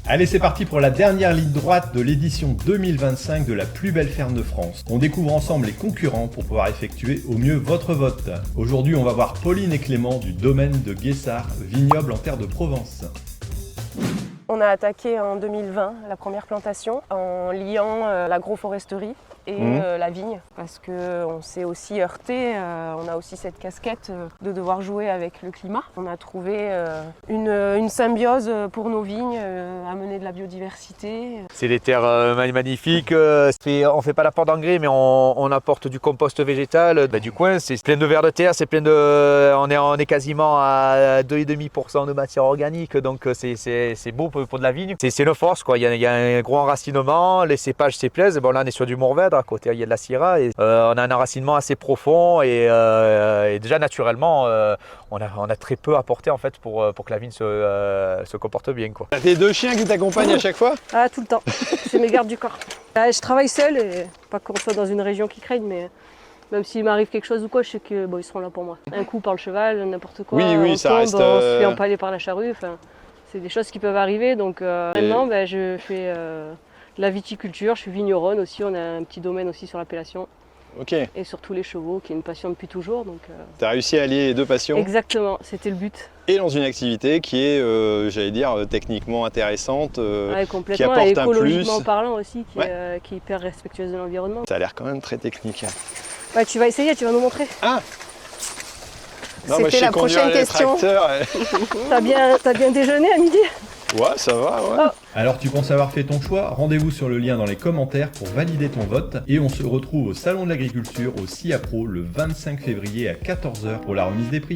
Allez, c'est parti pour la dernière ligne droite de l'édition 2025 de la plus belle ferme de France. On découvre ensemble les concurrents pour pouvoir effectuer au mieux votre vote. Aujourd'hui, on va voir Pauline et Clément du domaine de Guessard, vignoble en terre de Provence. On a attaqué en 2020 la première plantation en liant l'agroforesterie et la vigne parce qu'on s'est aussi heurté, on a aussi cette casquette de devoir jouer avec le climat. On a trouvé une symbiose pour nos vignes, amener de la biodiversité. C'est des terres magnifiques, on fait pas l'apport d'engrais mais on apporte du compost végétal du coin, c'est plein de vers de terre, c'est plein de, on est quasiment à 2,5% de matière organique, donc c'est beau pour de la vigne. C'est une force quoi, il y a un gros enracinement, les cépages s'y plaisent. Bon là on est sur du Mourvèdre, à côté il y a de la Syrah et on a un enracinement assez profond et déjà naturellement on a très peu apporté en fait pour que la vigne se comporte bien quoi. T'as tes deux chiens qui t'accompagnent à chaque fois? Ah, tout le temps, c'est mes gardes du corps. Je travaille seule, et pas qu'on soit dans une région qui craigne, mais même s'il m'arrive quelque chose ou quoi, je sais que ils seront là pour moi. Un coup par le cheval, n'importe quoi, oui, on ça tombe, reste, on se fait empaler par la charrue, c'est des choses qui peuvent arriver. Donc maintenant je fais de la viticulture, je suis vigneronne aussi, on a un petit domaine aussi sur l'appellation. Ok. Et surtout les chevaux, qui est une passion depuis toujours. T'as réussi à allier les deux passions? Exactement, c'était le but. Et dans une activité qui est, j'allais dire, techniquement intéressante, qui complètement, apporte et un plus. écologiquement parlant aussi, qui est hyper respectueuse de l'environnement. Ça a l'air quand même très technique. Ouais, tu vas essayer, tu vas nous montrer. Ah non, moi, je sais la conduire prochaine les question. tracteurs. T'as bien déjeuné à midi? Ouais, ça va, ouais. Oh. Alors tu penses avoir fait ton choix? Rendez-vous sur le lien dans les commentaires pour valider ton vote. Et on se retrouve au Salon de l'Agriculture au SIAPRO le 25 février à 14 h pour la remise des prix.